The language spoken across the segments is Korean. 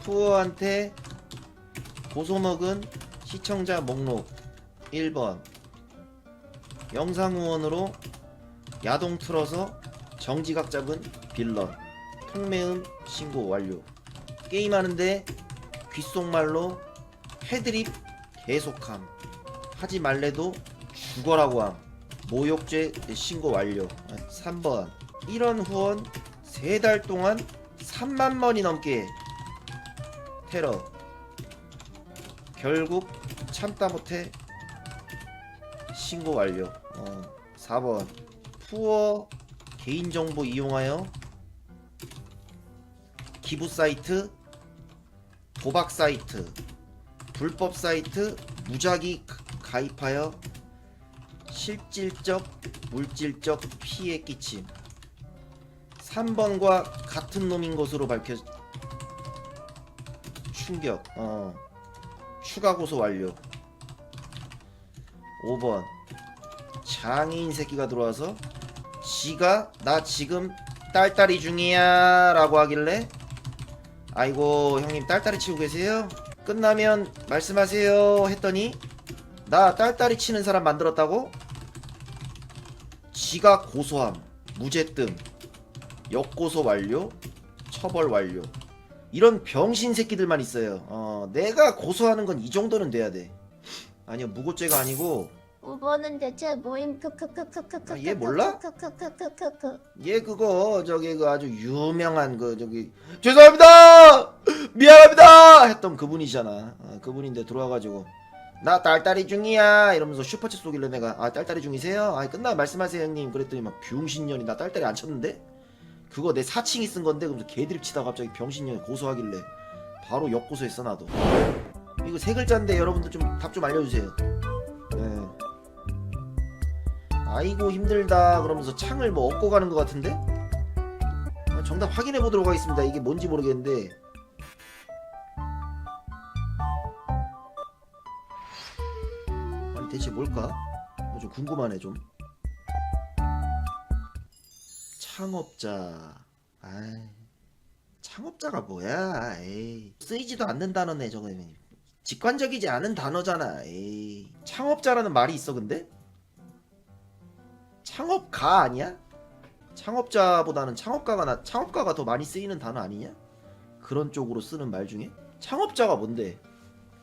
푸어한테 고소먹은 시청자 목록 1번 영상 후원으로 야동 틀어서 정지각 잡은 빌런 통매음 신고 완료. 게임하는데 귓속말로 패드립 계속함. 하지 말래도 죽어라고 함. 모욕죄 신고 완료. 3번 1원 후원 3달 동안 3만 번이 넘게 테러. 결국 참다 못해 신고 완료. 4번 푸어 개인정보 이용하여 기부 사이트, 도박 사이트, 불법 사이트 무작위 가입하여 실질적, 물질적 피해 끼침. 3번과 같은 놈인 것으로 밝혀 충격. 추가 고소 완료. 5번 장애인 새끼가 들어와서 지가 나 지금 딸딸이 중이야 라고 하길래 아이고 형님 딸딸이 치고 계세요? 끝나면 말씀하세요 했더니 나 딸딸이 치는 사람 만들었다고? 지가 고소함, 무죄뜸, 역고소 완료, 처벌 완료. 이런 병신 새끼들만 있어요. 내가 고소하는 건 이 정도는 돼야 돼. 아니요, 무고죄가 아니고 5번은 대체 모임 크크크크크크. 얘 몰라? 크크크크크크. 얘 그거 저기 그 아주 유명한 그 저기 죄송합니다 미안합니다 했던 그분이잖아. 그분인데 들어와가지고 나 딸딸이 중이야 이러면서 슈퍼챗 쏘길래 내가 아 딸딸이 중이세요? 아 끝나면 말씀하세요 형님. 그랬더니 막 병신년이 나 딸딸이 안 쳤는데 그거 내 사칭이 쓴 건데 그러면서 개드립 치다가 갑자기 병신년이 고소하길래 바로 역고소했어 나도. 이거 세 글자인데 여러분들 좀 답 좀 알려주세요. 네. 아이고 힘들다 그러면서 창을 뭐 얻고 가는 것 같은데? 정답 확인해 보도록 하겠습니다. 이게 뭔지 모르겠는데 아니 대체 뭘까? 좀 궁금하네 좀. 창업자. 아이, 창업자가 뭐야? 에이, 쓰이지도 않는 단어네 저거는. 직관적이지 않은 단어잖아. 에이. 창업자라는 말이 있어 근데? 창업가 아니야? 창업자보다는 창업가가 더 많이 쓰이는 단어 아니냐? 그런 쪽으로 쓰는 말 중에 창업자가 뭔데?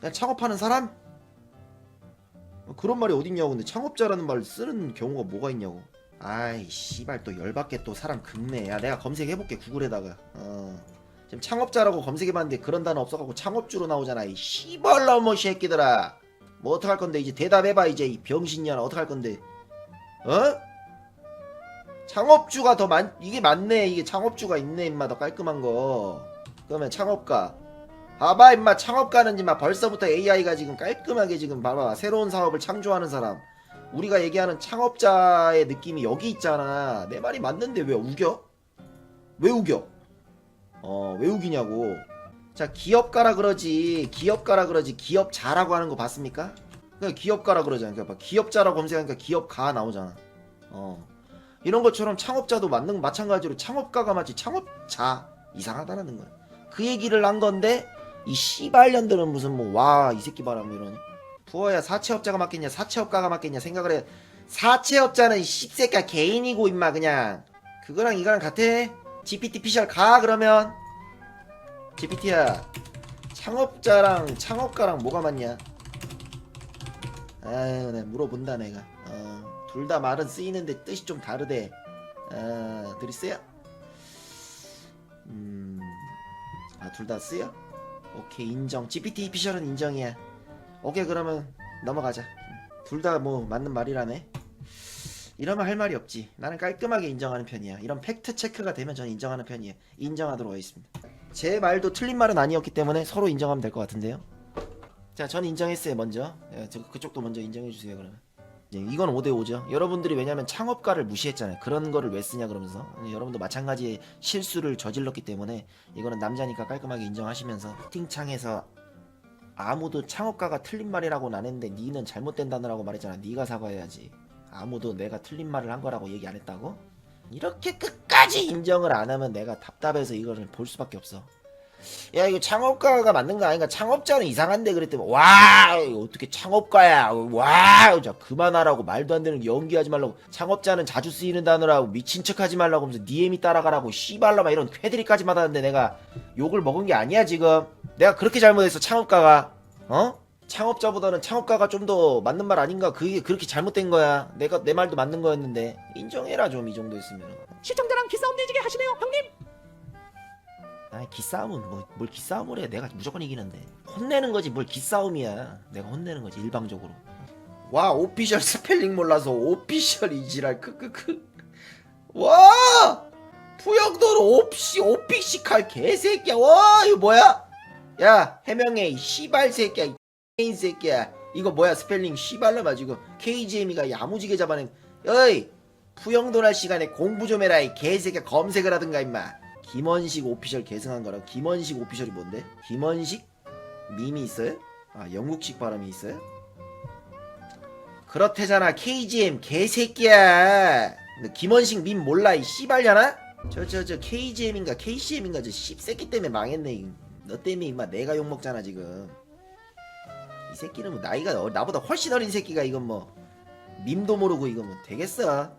그냥 창업하는 사람? 그런 말이 어딨냐고. 근데 창업자라는 말을 쓰는 경우가 뭐가 있냐고. 아이 씨발 또 열받게 또 사람 긁네. 야 내가 검색해볼게 구글에다가. 지금 창업자라고 검색해봤는데 그런 단어 없어갖고 창업주로 나오잖아. 이 씨발놈의 새끼들아. 뭐 어떡할 건데 이제 대답해봐 이제 이 병신년아. 어떡할 건데? 창업주가 더 이게 맞네. 이게 창업주가 있네 임마. 더 깔끔한 거. 그러면 창업가. 봐봐 임마. 창업가는 임마 벌써부터 AI가 지금 깔끔하게 지금 봐봐 새로운 사업을 창조하는 사람. 우리가 얘기하는 창업자의 느낌이 여기 있잖아. 내 말이 맞는데 왜 우겨? 왜 우겨? 왜 우기냐고. 자 기업가라 그러지. 기업자라고 하는 거 봤습니까? 그냥 기업가라 그러잖아. 그러니까 기업자라고 검색하니까 기업가 나오잖아. 이런 것처럼 창업자도 마찬가지로 창업가가 맞지 창업자 이상하다라는 거야. 그 얘기를 한 건데 이 씨발년들은 무슨 뭐 와 이 새끼 봐라 뭐 이러네. 부어야 사채업자가 맞겠냐 사채업가가 맞겠냐 생각을 해. 사채업자는 이 씹새끼야 개인이고 임마 그냥. 그거랑 이거랑 같아? GPT 피셜 가 그러면. GPT야 창업자랑 창업가랑 뭐가 맞냐? 아유 내가 물어본다 내가. 둘 다 말은 쓰이는데 뜻이 좀 다르대. 들이쓰여? 둘 다 쓰여? 오케이 인정. GPT 피셜은 인정이야. 오케이 그러면 넘어가자. 둘 다 뭐 맞는 말이라네. 이러면 할 말이 없지. 나는 깔끔하게 인정하는 편이야. 이런 팩트 체크가 되면 저는 인정하는 편이에요. 인정하도록 하겠습니다. 제 말도 틀린 말은 아니었기 때문에 서로 인정하면 될 것 같은데요. 자, 전 인정했어요 먼저. 그쪽도 먼저 인정해주세요 그러면. 이건 5대5죠. 여러분들이 왜냐면 창업가를 무시했잖아요. 그런 거를 왜 쓰냐 그러면서. 여러분도 마찬가지의 실수를 저질렀기 때문에 이거는 남자니까 깔끔하게 인정하시면서 채팅창에서 아무도 창업가가 틀린 말이라고는 안 했는데 니는 잘못된 단어라고 말했잖아. 니가 사과해야지. 아무도 내가 틀린 말을 한 거라고 얘기 안 했다고? 이렇게 끝까지 인정을 안 하면 내가 답답해서 이거를 볼 수밖에 없어. 야 이거 창업가가 맞는 거 아닌가? 창업자는 이상한데 그랬더니 와 어떻게 창업가야? 와 자 그만하라고 말도 안 되는 연기하지 말라고 창업자는 자주 쓰이는 단어라고 미친 척하지 말라고 하면서 니엠이 따라가라고 씨발라 막 이런 쾌드리까지 받았는데 내가 욕을 먹은 게 아니야 지금. 내가 그렇게 잘못했어 창업가가 어? 창업자보다는 창업가가 좀 더 맞는 말 아닌가? 그게 그렇게 잘못된 거야. 내가 내 말도 맞는 거였는데 인정해라 좀 이 정도 했으면. 시청자랑 기싸움 내지게 하시네요 형님. 아이 기싸움은 뭘 기싸움을 해. 내가 무조건 이기는데 혼내는 거지 뭘 기싸움이야. 내가 혼내는 거지 일방적으로. 와 오피셜 스펠링 몰라서 오피셜 이지랄 크크크. 와 푸영도로 오피시칼 개새끼야. 와 이거 뭐야? 야 해명해 이 씨발 새끼야 이 X인 새끼야. 이거 뭐야 스펠링 씨발라마 지금 KGM이가 야무지게 잡아낸. 어이 푸영도날 시간에 공부 좀 해라 이 개새끼야. 검색을 하든가 임마. 김원식 오피셜 계승한 거라고. 김원식 오피셜이 뭔데? 김원식 밈이 있어요? 아 영국식 발음이 있어요? 그렇대잖아 KGM 개새끼야. 너 김원식 밈 몰라 이 씨발려나? 저 KGM인가 KCM인가 저 씹새끼 때문에 망했네. 너 때문에 임마 내가 욕먹잖아 지금. 이 새끼는 뭐 나이가 나보다 훨씬 어린 새끼가 이건 뭐 밈도 모르고 이거 뭐 되겠어.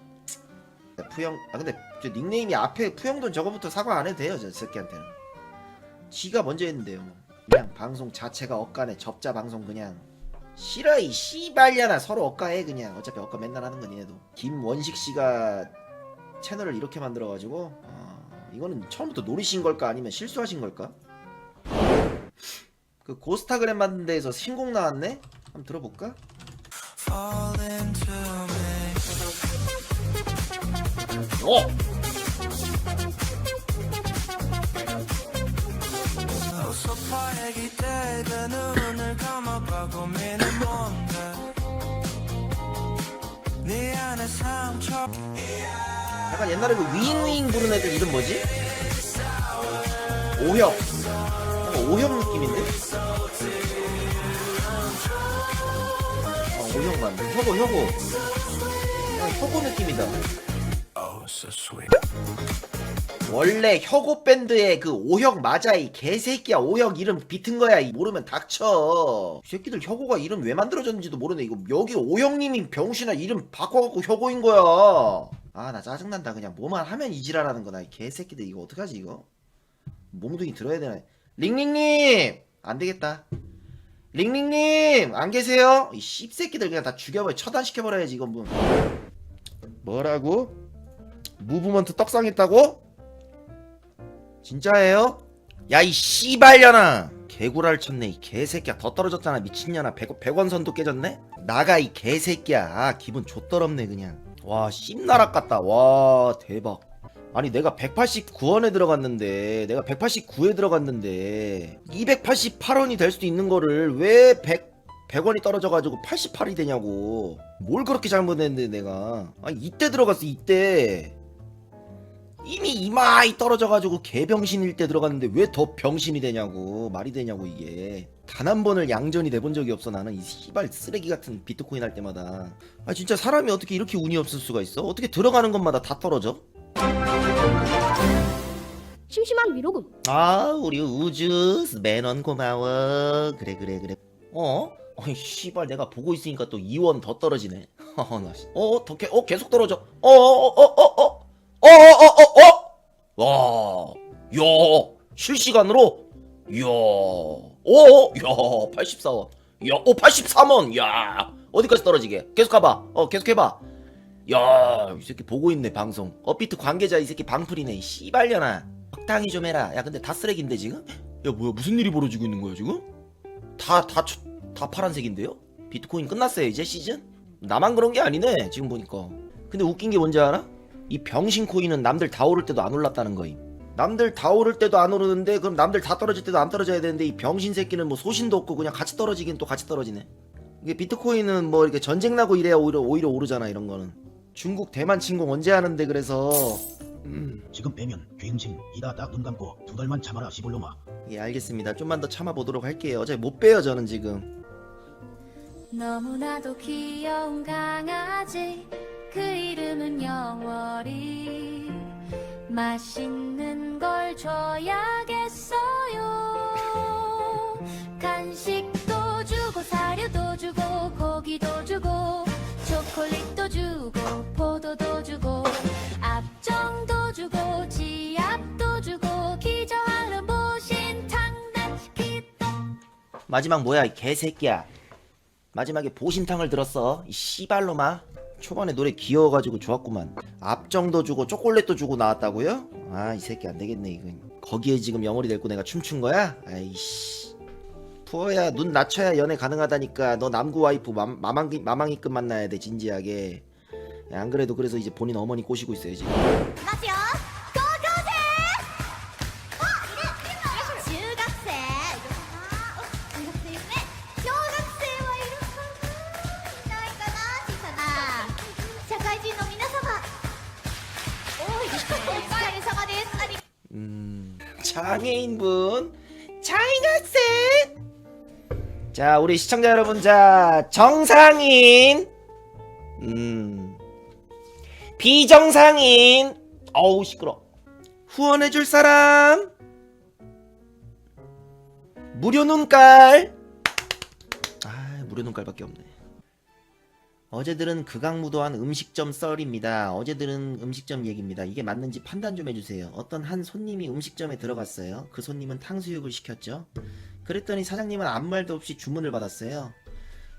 푸영 근데 저 닉네임이 앞에 푸영돈 저거부터 사과 안 해도 돼요 저 새끼한테는. 지가 먼저 했는데요 뭐. 그냥 방송 자체가 억까네. 접자 방송 그냥 싫어 이 씨발려나. 서로 억까해 그냥. 어차피 억까 맨날 하는 거 니네도. 김원식씨가 채널을 이렇게 만들어가지고 이거는 처음부터 노리신 걸까 아니면 실수하신 걸까? 그 고스타그램 만든 데에서 신곡 나왔네? 한번 들어볼까? 오! 약간 옛날에 그 윙윙 부르는 애들 이름 뭐지? 오혁. 약간 오혁 느낌인데? 오혁 맞네. 혁오. 혁오 느낌이다. 원래 혁오 밴드의 그 오혁 맞아 이 개새끼야. 오혁 이름 비튼 거야. 이 모르면 닥쳐. 이 새끼들 혁오가 이름 왜 만들어졌는지도 모르네. 이거 여기 오혁님이 병신아 이름 바꿔갖고 혁오인 거야. 아 나 짜증난다. 그냥 뭐만 하면 이지랄하는 거나 이 개새끼들. 이거 어떡하지 이거? 몽둥이 들어야 되나? 링링님 안 되겠다. 링링님 안 계세요? 이 씹새끼들 그냥 다 죽여버려. 처단시켜버려야지 이건 뭐. 뭐라고? 무브먼트 떡상했다고? 진짜예요? 야 이 씨발년아. 개구라를 쳤네 이 개새끼야. 더 떨어졌잖아 미친년아. 100원 선도 깨졌네? 나가 이 개새끼야. 아 기분 좆더럽네 그냥. 와 씹나락 같다. 와 대박. 아니 내가 189원에 들어갔는데 288원이 될 수도 있는 거를 왜 100원이 떨어져가지고 88이 되냐고. 뭘 그렇게 잘못했는데 내가. 아니 이때 들어갔어 이때. 이미 이마이 떨어져가지고 개병신일 때 들어갔는데 왜 더 병신이 되냐고. 말이 되냐고 이게. 단 한 번을 양전이 돼본 적이 없어 나는. 이 씨발 쓰레기 같은 비트코인 할 때마다. 아 진짜 사람이 어떻게 이렇게 운이 없을 수가 있어? 어떻게 들어가는 것마다 다 떨어져? 심심한 위로금. 아 우리 우주 매넌 고마워. 그래 어이 씨발 내가 보고 있으니까 또 2원 더 떨어지네. 계속 떨어져. 와, 야, 실시간으로, 야, 84원, 야, 83원, 야, 어디까지 떨어지게? 계속 가봐, 계속 해봐. 야, 이 새끼 보고 있네 방송. 업비트 관계자 이 새끼 방풀이네. 이 씨발려나. 적당히 좀 해라. 야, 근데 다 쓰레기인데 지금? 야, 뭐야 무슨 일이 벌어지고 있는 거야 지금? 다 파란색인데요? 비트코인 끝났어요 이제 시즌? 나만 그런 게 아니네 지금 보니까. 근데 웃긴 게 뭔지 알아? 이 병신 코인은 남들 다 오를 때도 안 올랐다는 거임. 남들 다 오를 때도 안 오르는데 그럼 남들 다 떨어질 때도 안 떨어져야 되는데 이 병신 새끼는 뭐 소신도 없고 그냥 같이 떨어지긴 또 같이 떨어지네. 이게 비트코인은 뭐 이렇게 전쟁 나고 이래야 오히려 오르잖아 이런 거는. 중국 대만 침공 언제 하는데 그래서 지금 빼면 갱신 이다 딱 눈 감고 2달만 참아라 시볼로마. 예 알겠습니다. 좀만 더 참아보도록 할게요. 어차피 못 빼요 저는 지금. 너무나도 귀여운 강아지 그 이름은 영월이. 맛있는 걸 줘야겠어요. 마지막 뭐야 이 개새끼야. 마지막에 보신탕을 들었어 이 씨발로마. 초반에 노래 귀여워가지고 좋았구만. 앞정도 주고 초콜릿도 주고 나왔다고요? 아 이 새끼 안되겠네 이건. 거기에 지금 영월이 될거 내가 춤춘 거야? 아이씨. 푸어야 눈 낮춰야 연애 가능하다니까. 너 남구 와이프 마망이급 만나야 돼 진지하게. 야, 안 그래도 그래서 이제 본인 어머니 꼬시고 있어요 지금. ますよ高校生あいる中学生中学生いるね小学生はいるかないないかな小さな社会人の皆様多いですねお疲れ様ですあり 장애인분 장애학생. 자 우리 시청자 여러분, 자 정상인 비정상인 어우 시끄러. 후원해줄 사람 무료 눈깔. 아 무료 눈깔밖에 없네. 어제들은 극악무도한 음식점 썰입니다. 어제들은 음식점 얘기입니다. 이게 맞는지 판단 좀 해주세요. 어떤 한 손님이 음식점에 들어갔어요. 그 손님은 탕수육을 시켰죠. 그랬더니 사장님은 아무 말도 없이 주문을 받았어요.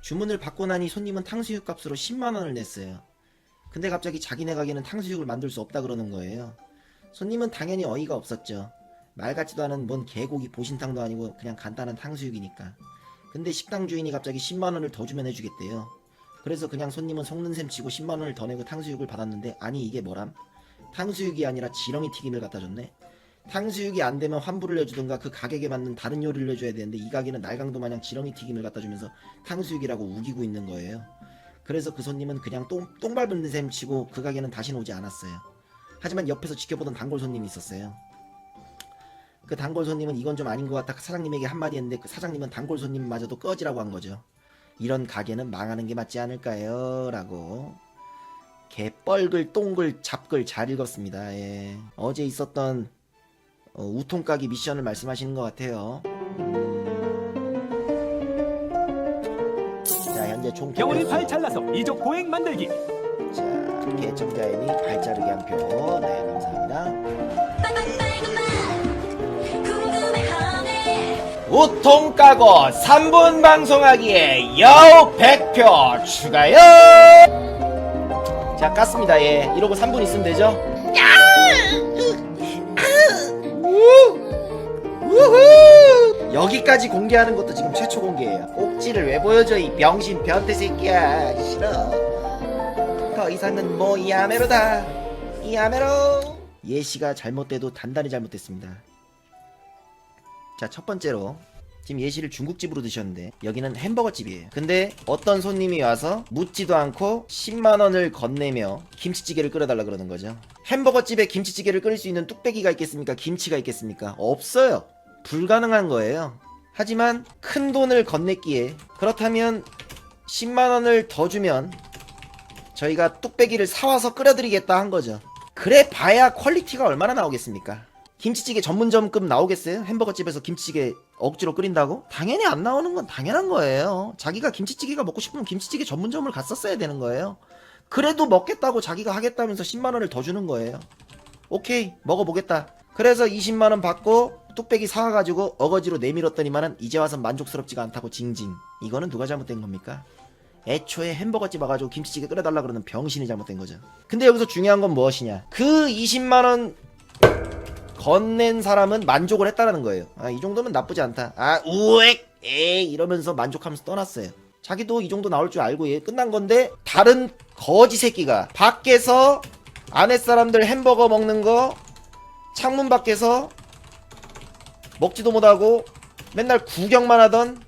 주문을 받고 나니 손님은 탕수육 값으로 10만원을 냈어요. 근데 갑자기 자기네 가게는 탕수육을 만들 수 없다 그러는 거예요. 손님은 당연히 어이가 없었죠. 말 같지도 않은 뭔 개고기 보신탕도 아니고 그냥 간단한 탕수육이니까. 근데 식당 주인이 갑자기 10만원을 더 주면 해주겠대요. 그래서 그냥 손님은 속는 셈 치고 10만원을 더 내고 탕수육을 받았는데, 아니 이게 뭐람? 탕수육이 아니라 지렁이 튀김을 갖다 줬네. 탕수육이 안 되면 환불을 해주든가 그 가격에 맞는 다른 요리를 해줘야 되는데 이 가게는 날강도 마냥 지렁이 튀김을 갖다 주면서 탕수육이라고 우기고 있는 거예요. 그래서 그 손님은 그냥 똥 밟는 셈 치고 그 가게는 다시는 오지 않았어요. 하지만 옆에서 지켜보던 단골 손님이 있었어요. 그 단골 손님은 이건 좀 아닌 것 같다 사장님에게 한마디 했는데 그 사장님은 단골 손님마저도 꺼지라고 한 거죠. 이런 가게는 망하는 게 맞지 않을까요? 라고. 개뻘글 똥글 잡글 잘 읽었습니다. 예. 어제 있었던 우통까기 미션을 말씀하시는 것 같아요. 자 현재 총 병원이 발 잘라서 이족 보행 만들기. 자 개청자애미 발 자르기 한 표. 네 감사합니다. 우통 까고 3분 방송하기에 여우 100표 추가요. 자 깠습니다. 예 이러고 3분 있으면 되죠. 여기까지 공개하는 것도 지금 최초 공개예요. 꼭지를 왜 보여줘 이 병신 변태 새끼야. 싫어. 더 이상은 뭐 이아메로다. 이아메로. 예시가 잘못돼도 단단히 잘못됐습니다. 자 첫 번째로 지금 예시를 중국집으로 드셨는데 여기는 햄버거집이에요. 근데 어떤 손님이 와서 묻지도 않고 10만원을 건네며 김치찌개를 끓여달라 그러는 거죠. 햄버거집에 김치찌개를 끓일 수 있는 뚝배기가 있겠습니까? 김치가 있겠습니까? 없어요. 불가능한 거예요. 하지만 큰 돈을 건넸기에 그렇다면 10만원을 더 주면 저희가 뚝배기를 사와서 끓여드리겠다 한 거죠. 그래 봐야 퀄리티가 얼마나 나오겠습니까? 김치찌개 전문점급 나오겠어요? 햄버거집에서 김치찌개 억지로 끓인다고? 당연히 안 나오는 건 당연한 거예요. 자기가 김치찌개가 먹고 싶으면 김치찌개 전문점을 갔었어야 되는 거예요. 그래도 먹겠다고 자기가 하겠다면서 10만원을 더 주는 거예요. 오케이 먹어보겠다. 그래서 20만원 받고 뚝배기 사와가지고 어거지로 내밀었더니만은 이제 와서 만족스럽지가 않다고 징징. 이거는 누가 잘못된 겁니까? 애초에 햄버거집 와가지고 김치찌개 끓여달라 그러는 병신이 잘못된 거죠. 근데 여기서 중요한 건 무엇이냐, 그 20만원 건넨 사람은 만족을 했다라는 거예요. 아, 이 정도면 나쁘지 않다. 아, 우엑, 에이 이러면서 만족하면서 떠났어요. 자기도 이 정도 나올 줄 알고 얘 끝난 건데, 다른 거지 새끼가 밖에서 아내 사람들 햄버거 먹는 거 창문 밖에서 먹지도 못하고 맨날 구경만 하던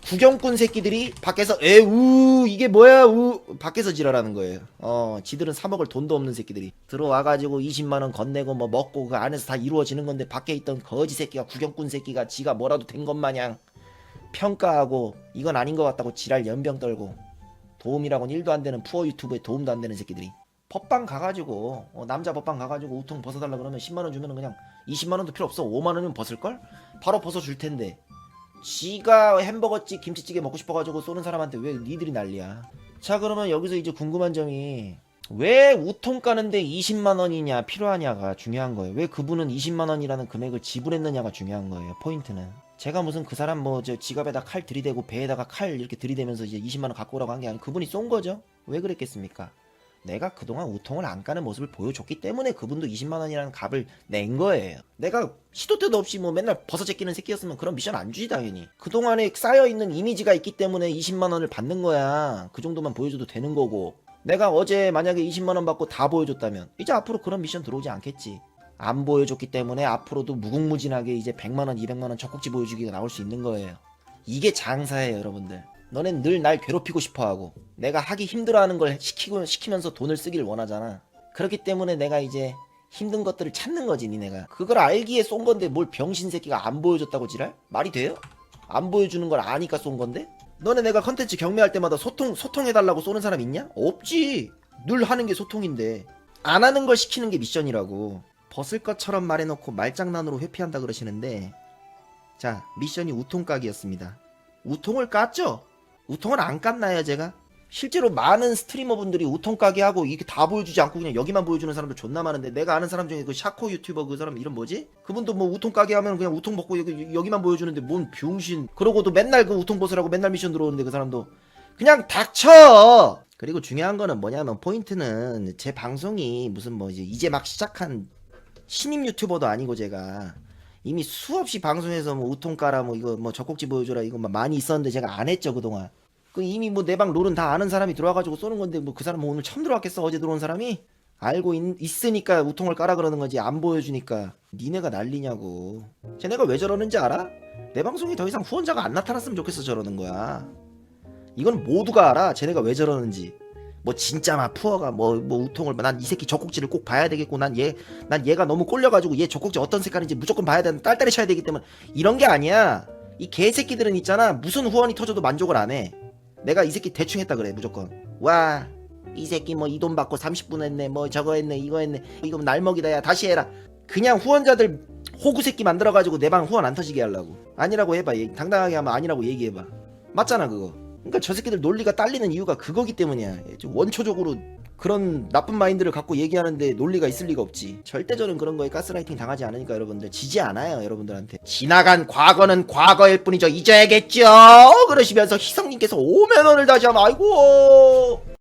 구경꾼 새끼들이 밖에서 에우 이게 뭐야 우 밖에서 지랄하는 거예요. 지들은 사 먹을 돈도 없는 새끼들이 들어와가지고 20만원 건네고 뭐 먹고 그 안에서 다 이루어지는 건데, 밖에 있던 거지 새끼가, 구경꾼 새끼가 지가 뭐라도 된 것 마냥 평가하고 이건 아닌 것 같다고 지랄 연병 떨고, 도움이라고는 1도 안 되는 푸어 유튜브에 도움도 안 되는 새끼들이 법방 가가지고 남자 법방 가가지고 우통 벗어달라 그러면 10만원 주면은 그냥 20만원도 필요 없어. 5만원이면 벗을걸? 바로 벗어줄 텐데, 지가 햄버거집 김치찌개 먹고 싶어가지고 쏘는 사람한테 왜 니들이 난리야. 자 그러면 여기서 이제 궁금한 점이, 왜 우통 까는데 20만원이냐 필요하냐가 중요한 거예요. 왜 그분은 20만원이라는 금액을 지불했느냐가 중요한 거예요. 포인트는 제가 무슨 그 사람 뭐 저 지갑에다 칼 들이대고 배에다가 칼 이렇게 들이대면서 이제 20만 원 갖고 오라고 한 게 아니고 그분이 쏜 거죠. 왜 그랬겠습니까? 내가 그동안 우통을 안 까는 모습을 보여줬기 때문에 그분도 20만 원이라는 값을 낸 거예요. 내가 시도 때도 없이 뭐 맨날 버섯 제끼는 새끼였으면 그런 미션 안 주지 당연히. 그동안에 쌓여있는 이미지가 있기 때문에 20만 원을 받는 거야. 그 정도만 보여줘도 되는 거고. 내가 어제 만약에 20만 원 받고 다 보여줬다면 이제 앞으로 그런 미션 들어오지 않겠지. 안 보여줬기 때문에 앞으로도 무궁무진하게 이제 100만 원, 200만 원 젖꼭지 보여주기가 나올 수 있는 거예요. 이게 장사예요, 여러분들. 너넨 늘 날 괴롭히고 싶어하고 내가 하기 힘들어하는 걸 시키면서 돈을 쓰기를 원하잖아. 그렇기 때문에 내가 이제 힘든 것들을 찾는 거지, 니네가. 그걸 알기에 쏜 건데 뭘 병신 새끼가 안 보여줬다고 지랄? 말이 돼요? 안 보여주는 걸 아니까 쏜 건데? 너네 내가 컨텐츠 경매할 때마다 소통해달라고 쏘는 사람 있냐? 없지. 늘 하는 게 소통인데. 안 하는 걸 시키는 게 미션이라고. 벗을 것처럼 말해놓고 말장난으로 회피한다 그러시는데, 자, 미션이 우통 까기였습니다. 우통을 깠죠? 우통을 안 깠나요, 제가? 실제로 많은 스트리머분들이 우통 까기 하고 이게 다 보여주지 않고 그냥 여기만 보여주는 사람도 존나 많은데, 내가 아는 사람 중에 그 샤코 유튜버 그 사람 이름 뭐지? 그분도 뭐 우통 까기 하면 그냥 우통 벗고 여기만 보여주는데 뭔 병신. 그러고도 맨날 그 우통 벗으라고 맨날 미션 들어오는데 그 사람도 그냥 닥쳐! 그리고 중요한 거는 뭐냐면 포인트는 제 방송이 무슨 뭐 이제 막 시작한 신임 유튜버도 아니고 제가 이미 수없이 방송에서 뭐 우통 까라 뭐 이거 뭐 젖꼭지 보여줘라 이거 막 많이 있었는데 제가 안 했죠 그동안. 그 이미 뭐 내 방 롤은 다 아는 사람이 들어와가지고 쏘는 건데 뭐 그 사람 뭐 오늘 처음 들어왔겠어 어제 들어온 사람이? 알고 있으니까 우통을 까라 그러는 거지 안 보여주니까. 니네가 난리냐고. 쟤네가 왜 저러는지 알아? 내 방송에 더 이상 후원자가 안 나타났으면 좋겠어 저러는 거야. 이건 모두가 알아 쟤네가 왜 저러는지. 뭐 진짜 막 푸어가 뭐 우통을 난 이 새끼 젖꼭지를 꼭 봐야 되겠고 난 얘가 너무 꼴려가지고 얘 젖꼭지 어떤 색깔인지 무조건 봐야 되는 딸딸이 쳐야 되기 때문에 이런 게 아니야. 이 개새끼들은 있잖아 무슨 후원이 터져도 만족을 안 해. 내가 이 새끼 대충 했다 그래 무조건. 와 이 새끼 뭐 이 돈 받고 30분 했네 뭐 저거 했네 이거 했네 이거 날먹이다 야 다시 해라. 그냥 후원자들 호구 새끼 만들어가지고 내 방 후원 안 터지게 하려고. 아니라고 해봐. 당당하게 하면 아니라고 얘기해봐. 맞잖아 그거. 그러니까 저 새끼들 논리가 딸리는 이유가 그거기 때문이야. 원초적으로 그런 나쁜 마인드를 갖고 얘기하는데 논리가 있을 리가 없지. 절대 저는 그런 거에 가스라이팅 당하지 않으니까 여러분들 지지 않아요. 여러분들한테 지나간 과거는 과거일 뿐이죠. 잊어야겠죠. 그러시면서 희성님께서 5만 원을 다시 하면 아이고